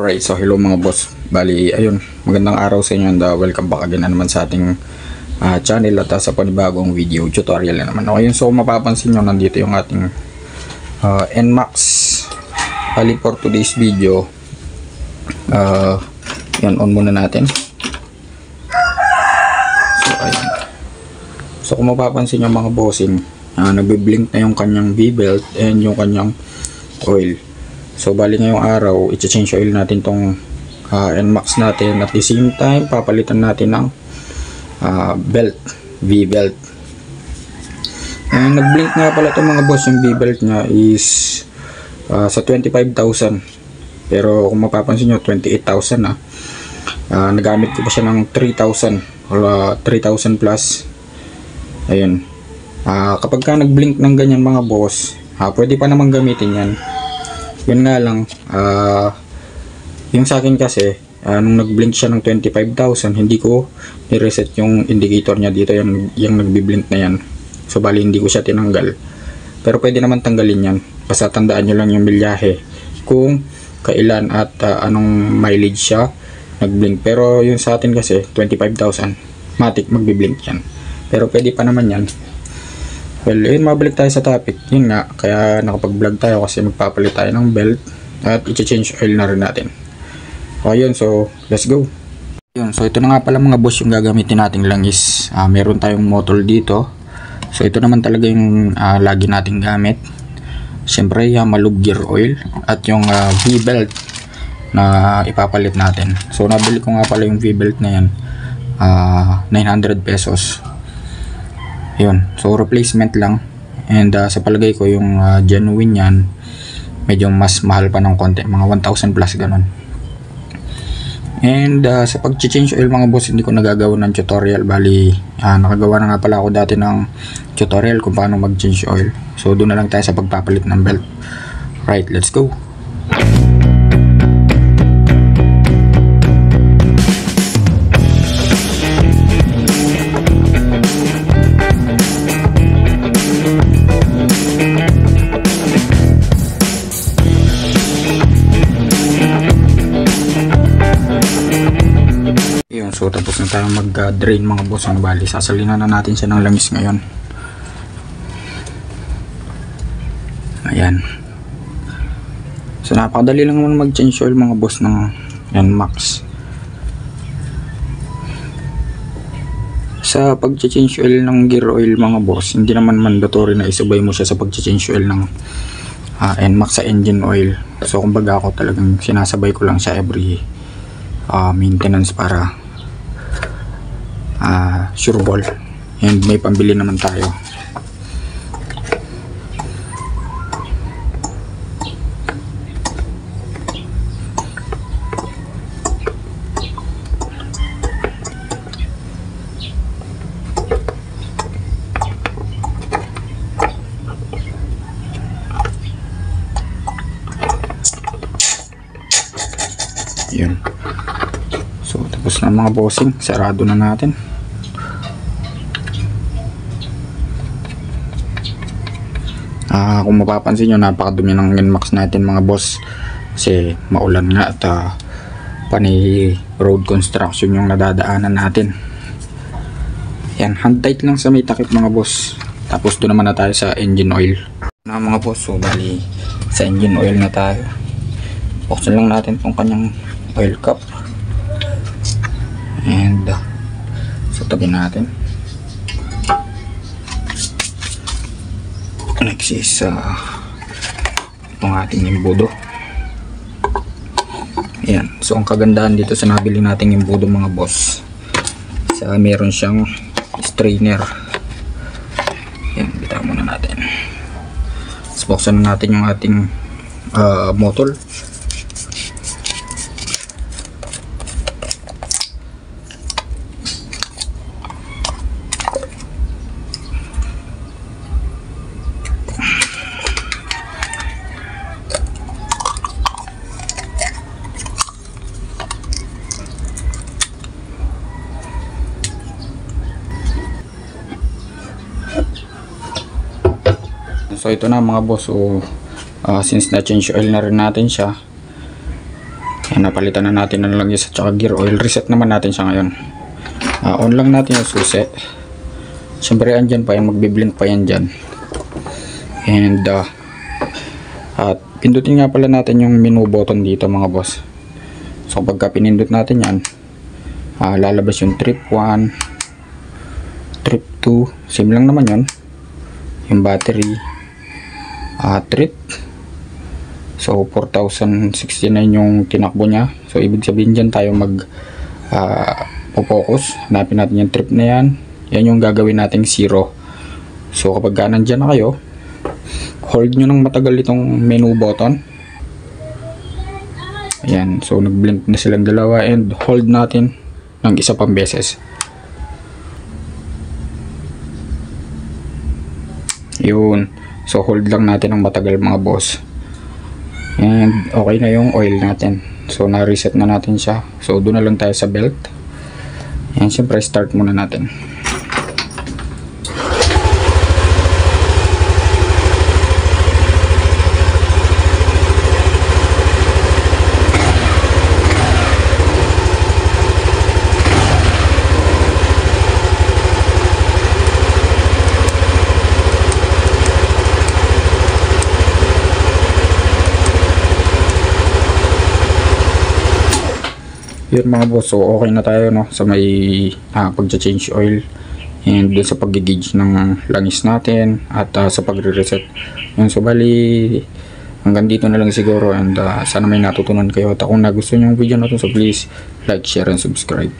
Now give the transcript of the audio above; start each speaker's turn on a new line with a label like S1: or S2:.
S1: Alright, so hello mga boss. Bali, ayun, magandang araw sa inyo and welcome back again na naman sa ating channel at sa panibagong video tutorial na naman. Okay, so mapapansin nyo, nandito yung ating NMAX. Bali, for today's video, yan, on muna natin. So, ayun. So, kung mapapansin nyo mga bossing, nagbe-blink na yung kanyang V-belt and yung kanyang oil. So bali ngayong araw, i-change oil natin tong NMAX natin. At the same time, papalitan natin ng belt, V-belt. And nag-blink nga pala itong mga boss, yung V-belt nya is sa 25,000. Pero kung mapapansin nyo, 28,000 na. Nagamit ko pa siya ng 3,000 or 3,000 plus. Ayun. Kapag ka nag-blink ng ganyan mga boss, pwede pa naman gamitin yan. Yun nga lang, yung sa akin kasi, nung nag-blink siya ng 25,000, hindi ko i-reset yung indicator niya dito, yung nagbi-blink na yan. So bali hindi ko siya tinanggal. Pero pwede naman tanggalin yan. Basta tandaan nyo lang yung milyahe, kung kailan at anong mileage siya nag-blink. Pero yung sa atin kasi, 25,000, matik magbi-blink yan. Pero pwede pa naman yan. Well, yun, mabalik tayo sa topic. Yun nga, kaya nakapag-vlog tayo kasi magpapalit tayo ng belt at i-change oil na rin natin. Okay, yun, so let's go. Yun, so ito na nga pala mga boss yung gagamitin nating langis. Meron tayong motor dito. So ito naman talaga yung lagi nating gamit. Siyempre, Malug gear oil at yung V-belt na ipapalit natin. So nabili ko nga pala yung V-belt na yan, 900 pesos. Yun, so replacement lang. And sa palagay ko yung genuine yan, medyo mas mahal pa ng konti, mga 1,000 plus ganun. And sa pag-change oil mga boss, hindi ko nagagawa ng tutorial. Bali, nakagawa na nga pala ako dati ng tutorial kung paano mag-change oil. So doon na lang tayo sa pagpapalit ng belt. Right, let's go. So tapos na tayo mag-drain mga boss. Bali, sasalinan na natin siya ng langis ngayon. Ayan. So napakadali lang naman mag-change oil mga boss ng NMAX. Sa pag-change oil ng gear oil mga boss, hindi naman mandatory na isabay mo siya sa pag-change oil ng NMAX sa engine oil. So kumbaga ako talagang sinasabay ko lang siya every maintenance para sure ball, and may pambili naman tayo. Yun. So tapos na mga bossing, sarado na natin. Kung mapapansin nyo, napakadumi ng NMAX natin mga boss kasi maulan nga at panay road construction yung nadadaanan natin. Yan, hand tight lang sa may takip mga boss. Tapos doon naman na tayo sa engine oil na mga boss. So bali, sa engine oil na tayo. Buksan lang natin tong kanyang oil cup and so tabi natin. Next is itong ating imbudo. Ayan. So ang kagandahan dito sa nabili nating imbudo mga boss, meron siyang strainer. Ayan, bitaw muna natin. Tapos buksan na natin yung ating motor. So ito na mga boss. So since na change oil na rin natin siya, Yan, napalitan na natin ng langis at saka gear oil. Reset naman natin siya ngayon. On lang natin yung susi. Siyempre andyan pa yan, magbiblink pa yan dyan. And at pindutin nga pala natin yung menu button dito mga boss. So pagka pinindot natin yan, lalabas yung trip 1, trip 2, same lang naman yun. Yung battery, trip. So 4069 yung tinakbo niya. So ibig sabihin dyan tayo mag focus. Hanapin natin yung trip na yan. Yan yung gagawin nating 0. So kapag nandyan na kayo, hold nyo ng matagal itong menu button. Ayan, so nag-blink na silang dalawa, and hold natin ng isa pang beses. Yun, so hold lang natin ng matagal mga boss. And okay na yung oil natin. So na-reset na natin siya. So doon na lang tayo sa belt. And syempre start muna natin. Yun mga boss, so okay na tayo no sa may pag-change oil and dun sa pag-gauge ng langis natin at sa pagre-reset. Yun, so bali hanggang dito na lang siguro, and sana may natutunan kayo. At kung nagustuhan niyo yung video na to, so please like, share and subscribe.